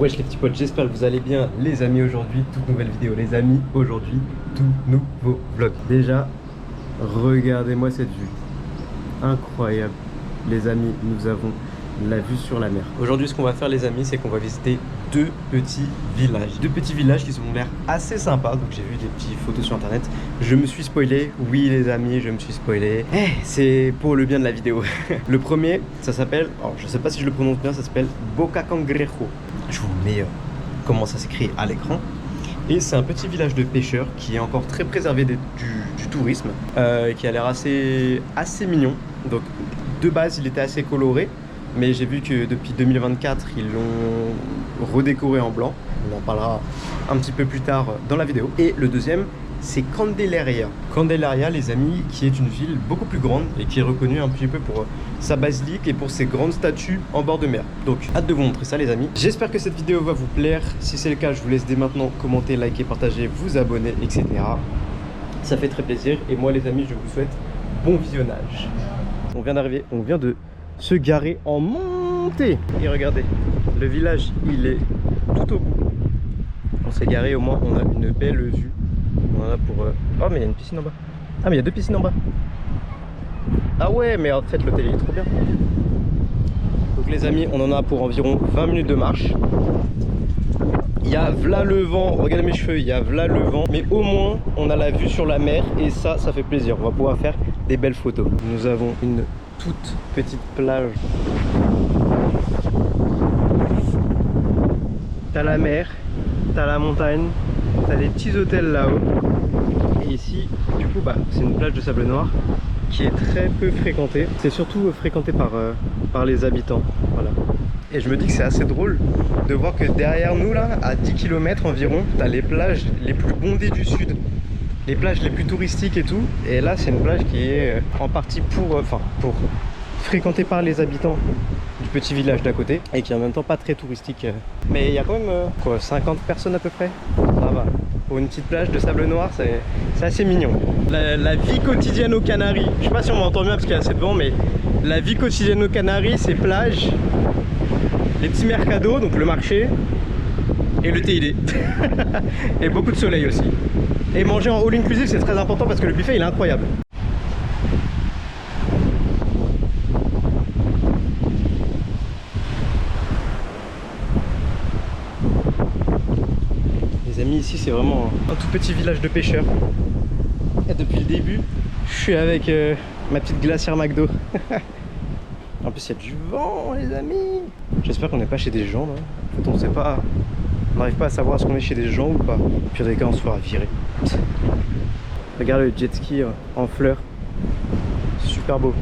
Wesh les petits potes, j'espère que vous allez bien les amis. Aujourd'hui, toute nouvelle vidéo les amis. Aujourd'hui, tout nouveau vlog. Déjà, regardez-moi cette vue. Incroyable. Les amis, nous avons la vue sur la mer. Aujourd'hui, ce qu'on va faire les amis, c'est qu'on va visiter deux petits villages. Deux petits villages qui ont l'air assez sympas. Donc j'ai vu des petites photos sur internet. Je me suis spoilé. Oui les amis, je me suis spoilé. C'est pour le bien de la vidéo. Le premier, ça s'appelle, alors je sais pas si je le prononce bien, ça s'appelle Boca Cangrejo. Je vous mets comment ça s'écrit à l'écran. Et c'est un petit village de pêcheurs qui est encore très préservé du tourisme, qui a l'air assez mignon. Donc de base il était assez coloré, mais j'ai vu que depuis 2024 ils l'ont redécoré en blanc. On en parlera un petit peu plus tard dans la vidéo. Et le deuxième, c'est Candelaria. Candelaria, les amis, qui est une ville beaucoup plus grande et qui est reconnue un petit peu pour sa basilique et pour ses grandes statues en bord de mer. Donc, hâte de vous montrer ça, les amis. J'espère que cette vidéo va vous plaire. Si c'est le cas, je vous laisse dès maintenant commenter, liker, partager, vous abonner, etc. Ça fait très plaisir. Et moi, les amis, je vous souhaite bon visionnage. On vient d'arriver, on vient de se garer en montée. Et regardez, le village, il est tout au bout. On s'est garé, au moins, on a une belle vue. Voilà pour... Oh mais il y a une piscine en bas. Ah mais il y a deux piscines en bas. Ah ouais mais en fait l'hôtel il est trop bien. Donc les amis, on en a pour environ 20 minutes de marche. Il y a v'là le vent, regardez mes cheveux, il y a v'là le vent. Mais au moins on a la vue sur la mer et ça fait plaisir. On va pouvoir faire des belles photos. Nous avons une toute petite plage. T'as la mer, t'as la montagne, t'as des petits hôtels là-haut. Et ici, du coup, c'est une plage de sable noir qui est très peu fréquentée. C'est surtout fréquenté par les habitants. Voilà. Et je me dis que c'est assez drôle de voir que derrière nous, là, à 10 km environ, t'as les plages les plus bondées du sud. Les plages les plus touristiques et tout. Et là, c'est une plage qui est en partie pour fréquentée par les habitants du petit village d'à côté et qui est en même temps pas très touristique. Mais il y a quand même 50 personnes à peu près. Ça va. Pour une petite plage de sable noir, c'est assez mignon. La vie quotidienne aux Canaries, je sais pas si on m'entend bien parce qu'il y a assez de vent, mais la vie quotidienne aux Canaries, c'est plage, les petits mercados, donc le marché et le TID. Et beaucoup de soleil aussi. Et manger en all inclusive, c'est très important parce que le buffet il est incroyable. Ici c'est vraiment un tout petit village de pêcheurs. Et depuis le début, je suis avec ma petite glacière McDo. En plus il y a du vent les amis. J'espère qu'on n'est pas chez des gens là. En fait on sait pas. On n'arrive pas à savoir si on est chez des gens ou pas. Au pire des cas on se fera virer. Regarde le jet ski en fleurs. Super beau.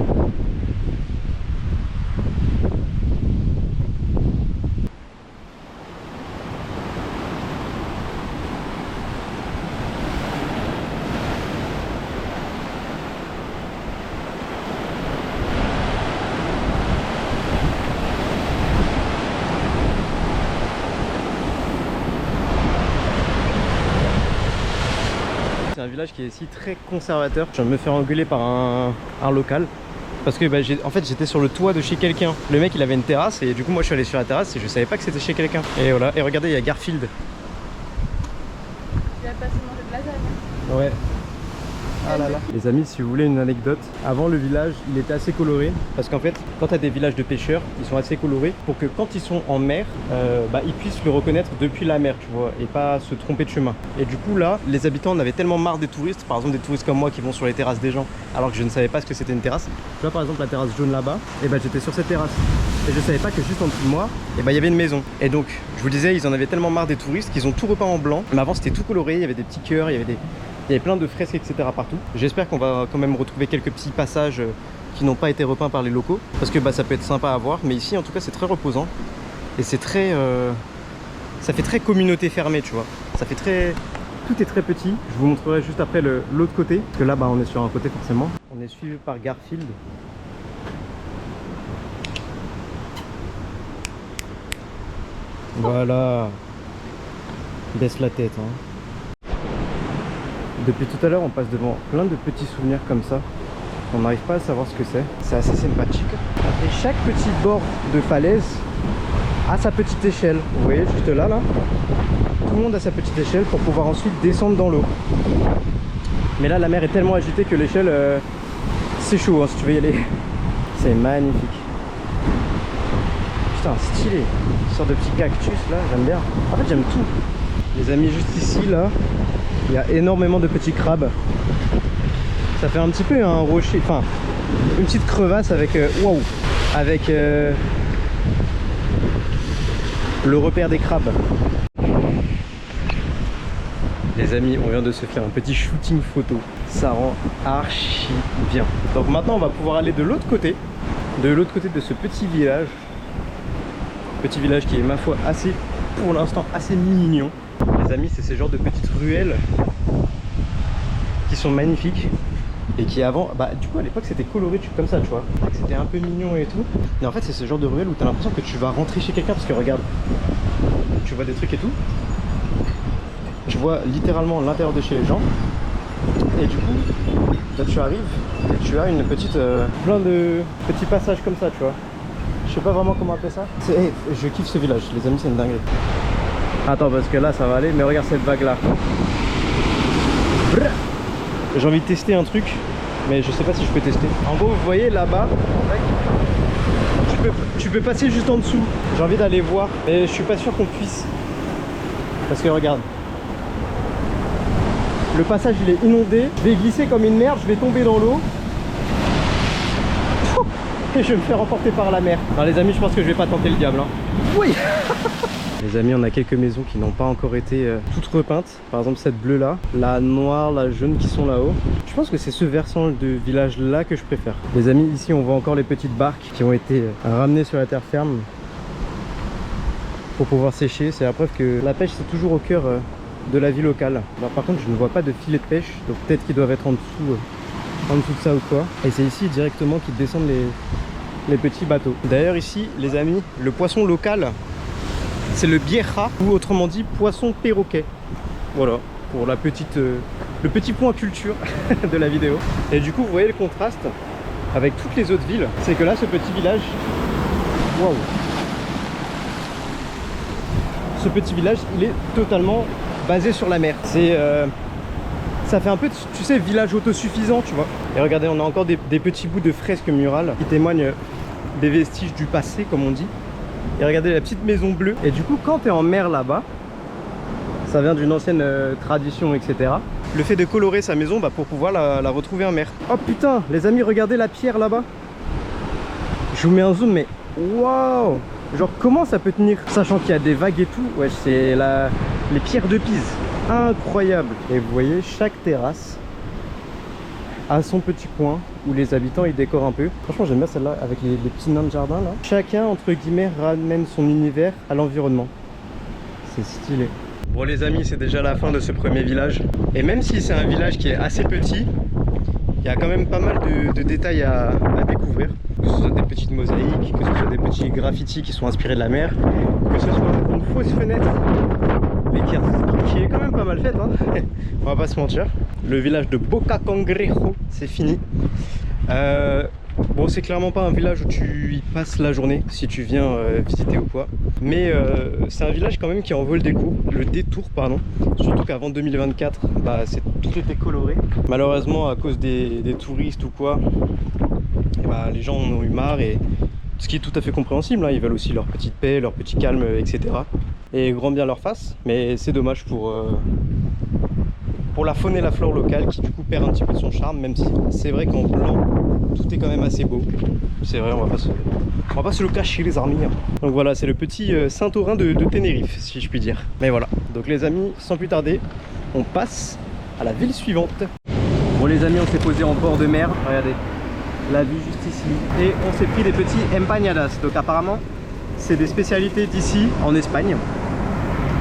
C'est un village qui est ici très conservateur. Je viens de me faire engueuler par un local parce que en fait j'étais sur le toit de chez quelqu'un. Le mec il avait une terrasse et du coup moi je suis allé sur la terrasse et je savais pas que c'était chez quelqu'un. Et voilà, et regardez il y a Garfield. Tu vas passer manger de lasagne. Ouais. Ah là là. Les amis, si vous voulez une anecdote, avant le village il était assez coloré parce qu'en fait quand tu as des villages de pêcheurs ils sont assez colorés pour que quand ils sont en mer ils puissent le reconnaître depuis la mer, tu vois, et pas se tromper de chemin. Et du coup là les habitants en avaient tellement marre des touristes, par exemple des touristes comme moi qui vont sur les terrasses des gens alors que je ne savais pas ce que c'était une terrasse. Tu vois par exemple la terrasse jaune là-bas, et j'étais sur cette terrasse et je savais pas que juste en dessous de moi il y avait une maison. Et donc je vous disais ils en avaient tellement marre des touristes qu'ils ont tout repeint en blanc, mais avant c'était tout coloré, il y avait des petits cœurs, il y avait plein de fresques etc partout. J'espère qu'on va quand même retrouver quelques petits passages qui n'ont pas été repeints par les locaux parce que ça peut être sympa à voir, mais ici en tout cas c'est très reposant et c'est très ça fait très communauté fermée, tu vois. Ça fait très... Tout est très petit. Je vous montrerai juste après l'autre côté parce que là on est sur un côté forcément. On est suivi par Garfield. Voilà. Baisse la tête hein. Depuis tout à l'heure, on passe devant plein de petits souvenirs comme ça. On n'arrive pas à savoir ce que c'est. C'est assez sympathique. Et chaque petit bord de falaise à sa petite échelle. Vous voyez juste là, tout le monde a sa petite échelle pour pouvoir ensuite descendre dans l'eau. Mais là la mer est tellement agitée que l'échelle c'est chaud hein, si tu veux y aller. C'est magnifique. Putain stylé. Une sorte de petit cactus là, j'aime bien. En fait j'aime tout. Les amis, juste ici là, il y a énormément de petits crabes. Ça fait un petit peu un rocher, enfin une petite crevasse avec wow, avec le repère des crabes. Les amis, on vient de se faire un petit shooting photo. Ça rend archi bien. Donc maintenant on va pouvoir aller de l'autre côté de ce petit village. Petit village qui est ma foi assez, pour l'instant, assez mignon. Les amis, c'est ces genres de petites ruelles qui sont magnifiques. Et qui avant, bah du coup à l'époque c'était coloré comme ça tu vois. C'était un peu mignon et tout. Mais en fait c'est ce genre de ruelle où tu as l'impression que tu vas rentrer chez quelqu'un parce que regarde, tu vois des trucs et tout. Je vois littéralement l'intérieur de chez les gens. Et du coup, là tu arrives et tu as une petite... plein de petits passages comme ça, tu vois. Je sais pas vraiment comment appeler ça. Hey, je kiffe ce village, les amis, c'est une dinguerie. Attends, parce que là ça va aller, mais regarde cette vague là. J'ai envie de tester un truc, mais je sais pas si je peux tester. En gros, vous voyez là-bas, tu peux passer juste en dessous. J'ai envie d'aller voir, mais je suis pas sûr qu'on puisse. Parce que regarde. Le passage il est inondé, je vais glisser comme une merde, je vais tomber dans l'eau et je vais me faire emporter par la mer. Alors les amis, je pense que je vais pas tenter le diable hein. Oui. Les amis, on a quelques maisons qui n'ont pas encore été toutes repeintes. Par exemple cette bleue là, la noire, la jaune qui sont là-haut. Je pense que c'est ce versant de village là que je préfère. Les amis, ici on voit encore les petites barques qui ont été ramenées sur la terre ferme pour pouvoir sécher. C'est la preuve que la pêche c'est toujours au cœur de la vie locale. Alors, par contre je ne vois pas de filet de pêche, donc peut-être qu'ils doivent être en dessous de ça ou quoi. Et c'est ici directement qu'ils descendent les petits bateaux. D'ailleurs ici les amis, le poisson local c'est le bierra, ou autrement dit poisson perroquet. Voilà, pour la petite, le petit point culture de la vidéo. Et du coup vous voyez le contraste avec toutes les autres villes, c'est que là ce petit village, waouh, ce petit village il est totalement basé sur la mer. C'est ça fait un peu, tu sais, village autosuffisant, tu vois. Et regardez, on a encore des petits bouts de fresques murales qui témoignent des vestiges du passé, comme on dit. Et regardez la petite maison bleue. Et du coup, quand tu es en mer là-bas, ça vient d'une ancienne tradition, etc. Le fait de colorer sa maison pour pouvoir la retrouver en mer. Oh putain, les amis, regardez la pierre là-bas. Je vous mets un zoom, mais waouh! Genre, comment ça peut tenir? Sachant qu'il y a des vagues et tout. Ouais, c'est les pierres de Pise. Incroyable. Et vous voyez, chaque terrasse a son petit coin où les habitants ils décorent un peu. Franchement j'aime bien celle-là avec les petits nains de jardin là. Chacun entre guillemets ramène son univers à l'environnement. C'est stylé. Bon les amis, c'est déjà la fin de ce premier village. Et même si c'est un village qui est assez petit, il y a quand même pas mal de détails à découvrir. Que ce soit des petites mosaïques, que ce soit des petits graffitis qui sont inspirés de la mer, que ce soit une fausse fenêtre mais qui est quand même pas mal faite hein. On va pas se mentir. Le village de Boca Cangrejo, c'est fini. Bon, c'est clairement pas un village où tu y passes la journée si tu viens visiter ou quoi. Mais c'est un village quand même qui en vaut le détour, pardon. Surtout qu'avant 2024, tout était coloré. Malheureusement, à cause des touristes ou quoi, et les gens en ont eu marre. Et ce qui est tout à fait compréhensible, hein. Ils veulent aussi leur petite paix, leur petit calme, etc. Et grand bien leur face. Mais c'est dommage pour la faune et la flore locale qui du coup perd un petit peu de son charme, même si c'est vrai qu'en blanc tout est quand même assez beau. C'est vrai, on va pas se le cacher les amis. Donc voilà, c'est le petit Saint-Orin de Tenerife si je puis dire. Mais voilà, donc les amis, sans plus tarder, on passe à la ville suivante. Bon les amis, on s'est posé en bord de mer, regardez, la vue juste ici. Et on s'est pris des petits empanadas, donc apparemment c'est des spécialités d'ici en Espagne.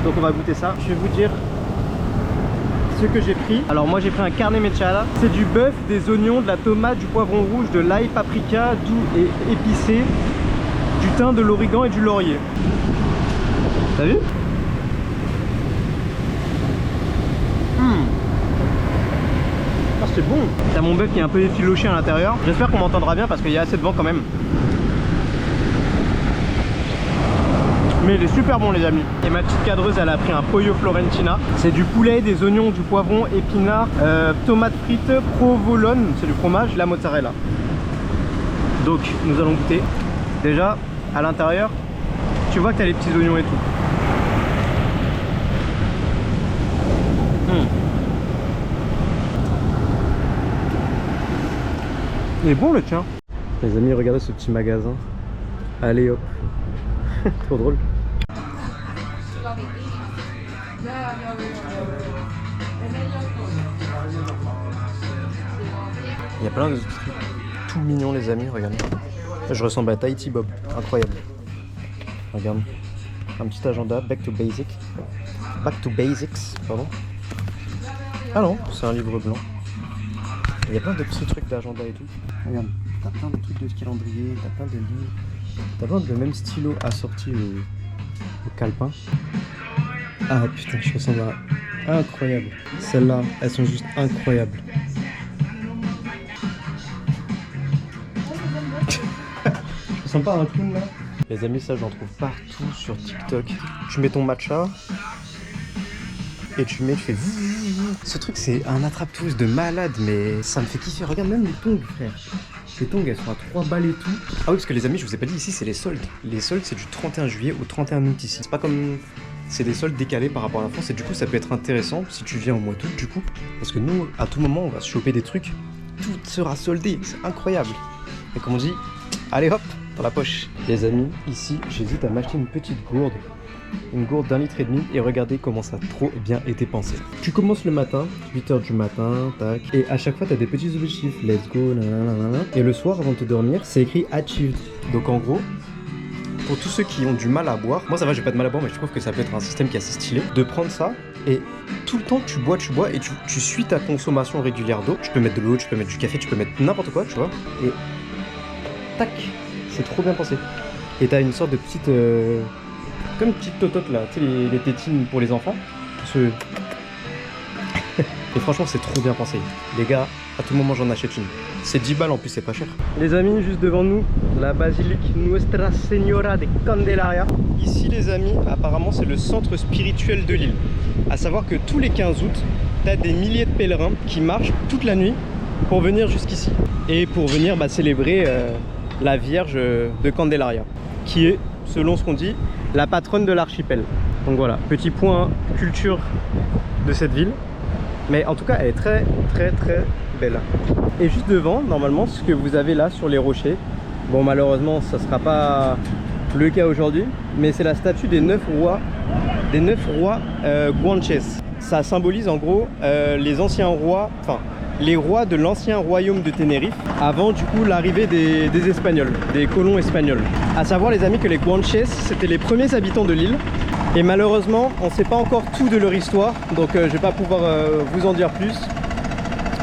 Donc on va goûter ça, je vais vous dire ce que j'ai pris. Alors moi j'ai pris un carne mechada. C'est du bœuf, des oignons, de la tomate, du poivron rouge, de l'ail, paprika, doux et épicé, du thym, de l'origan et du laurier. T'as vu? Ah, c'est bon. T'as mon bœuf qui est un peu effiloché à l'intérieur. J'espère qu'on m'entendra bien parce qu'il y a assez de vent quand même. Mais il est super bon les amis. Et ma petite cadreuse elle a pris un pollo florentina. C'est du poulet, des oignons, du poivron, épinards, tomates frites, provolone, c'est du fromage, la mozzarella. Donc nous allons goûter. Déjà à l'intérieur, tu vois que tu as les petits oignons et tout. Il est bon le tien. Les amis, regardez ce petit magasin. Allez hop. Trop drôle. Il y a plein de trucs tout mignons les amis, regardez. Je ressemble à Tahiti Bob, incroyable. Regarde. Un petit agenda, Back to Basics. Back to Basics, pardon. Ah non, c'est un livre blanc. Il y a plein de petits trucs d'agenda et tout. Regarde, t'as plein de trucs de calendrier, t'as plein de livres. T'as plein de même stylo assorti au calepin. Ah putain, je ressemble à... Incroyable. Celles-là, elles sont juste incroyables. Je ressemble pas à un clown là. Les amis, ça j'en trouve partout sur TikTok. Tu mets ton matcha et tu fais zzzz. Ce truc c'est un attrape-touche de malade, mais ça me fait kiffer. Regarde même les tongs frère. Les tongs elles sont à 3 balles et tout. Ah oui parce que les amis je vous ai pas dit ici c'est les soldes. Les soldes c'est du 31 juillet au 31 août ici. C'est pas comme... C'est des soldes décalés par rapport à la France et du coup ça peut être intéressant si tu viens au mois d'août du coup. Parce que nous à tout moment on va se choper des trucs. Tout sera soldé, c'est incroyable. Et comme on dit, allez hop dans la poche. Les amis, ici j'hésite à m'acheter une petite gourde. Une gourde d'1,5 litre et regardez comment ça a trop bien été pensé. Tu commences le matin, 8h du matin, tac, et à chaque fois tu as des petits objectifs, let's go, nanana. Et le soir avant de te dormir, c'est écrit achieved. Donc en gros, pour tous ceux qui ont du mal à boire, moi ça va, j'ai pas de mal à boire, mais je trouve que ça peut être un système qui est assez stylé, de prendre ça et tout le temps tu bois et tu suis ta consommation régulière d'eau. Tu peux mettre de l'eau, tu peux mettre du café, tu peux mettre n'importe quoi, tu vois, et tac, c'est trop bien pensé. Et t'as une sorte de petite... comme une petite totote là, tu sais les tétines pour les enfants. Et franchement c'est trop bien pensé. Les gars, à tout moment j'en achète une. C'est 10 balles en plus, c'est pas cher. Les amis, juste devant nous, la basilique Nuestra Señora de Candelaria. Ici les amis, apparemment c'est le centre spirituel de l'île. À savoir que tous les 15 août, t'as des milliers de pèlerins qui marchent toute la nuit pour venir jusqu'ici. Et pour venir célébrer la Vierge de Candelaria, qui est, selon ce qu'on dit, la patronne de l'archipel. Donc voilà, petit point culture de cette ville. Mais en tout cas, elle est très très très belle. Et juste devant, normalement, ce que vous avez là sur les rochers, bon malheureusement, ça sera pas le cas aujourd'hui, mais c'est la statue des 9 rois, Guanches. Ça symbolise en gros les anciens rois, enfin les rois de l'ancien royaume de Tenerife, avant du coup l'arrivée des Espagnols, des colons espagnols. À savoir les amis que les Guanches, c'était les premiers habitants de l'île. Et malheureusement, on ne sait pas encore tout de leur histoire, donc je vais pas pouvoir vous en dire plus.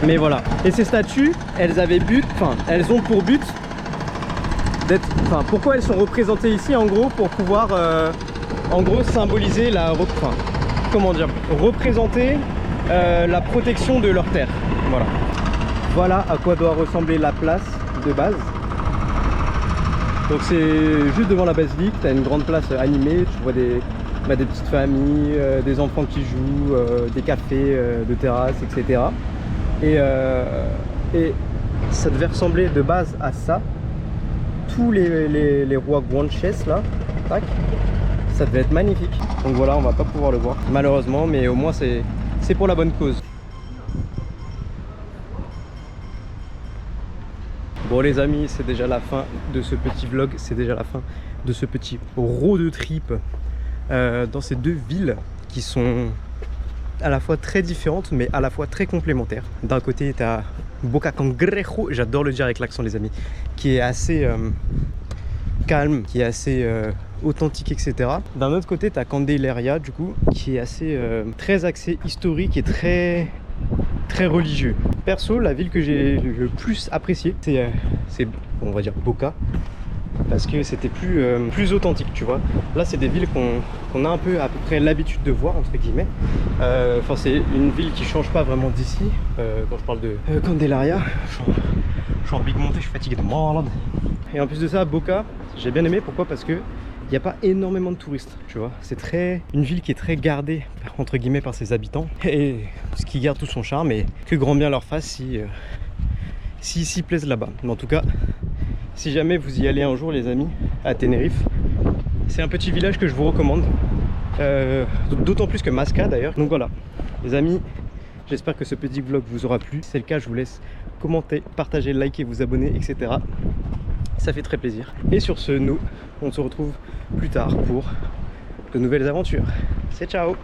Mais voilà. Et ces statues, elles ont pour but d'être... Enfin, pourquoi elles sont représentées ici en gros, pour pouvoir en gros symboliser représenter la protection de leur terre. Voilà. Voilà à quoi doit ressembler la place de base. Donc c'est juste devant la basilique, tu as une grande place animée, tu vois des petites familles, des enfants qui jouent, des cafés de terrasse, etc. Et ça devait ressembler de base à ça. Tous les rois Guanches là, tac, ça devait être magnifique. Donc voilà, on va pas pouvoir le voir malheureusement, mais au moins c'est pour la bonne cause. Bon les amis, c'est déjà la fin de ce petit vlog, c'est déjà la fin de ce petit road trip dans ces deux villes qui sont à la fois très différentes mais à la fois très complémentaires. D'un côté tu as Boca Cangrejo, j'adore le dire avec l'accent les amis, qui est assez calme, qui est assez authentique, etc. D'un autre côté tu as Candelaria du coup, qui est assez très axé historique et très religieux. Perso, la ville que j'ai le plus appréciée, c'est on va dire Boca, parce que c'était plus authentique, tu vois. Là, c'est des villes qu'on a un peu à peu près l'habitude de voir, entre guillemets. Enfin, c'est une ville qui change pas vraiment d'ici. Quand je parle de Candelaria, je suis en big montée, je suis fatigué de malade. Et en plus de ça, Boca, j'ai bien aimé. Pourquoi? Parce que il n'y a pas énormément de touristes, tu vois. C'est une ville qui est très gardée, entre guillemets, par ses habitants. Et ce qui garde tout son charme, et que grand bien leur fasse s'ils s'y plaisent là-bas. Mais en tout cas, si jamais vous y allez un jour, les amis, à Tenerife, c'est un petit village que je vous recommande. D'autant plus que Masca d'ailleurs. Donc voilà, les amis, j'espère que ce petit vlog vous aura plu. Si c'est le cas, je vous laisse commenter, partager, liker, vous abonner, etc. Ça fait très plaisir. Et sur ce, nous, on se retrouve plus tard pour de nouvelles aventures. C'est ciao!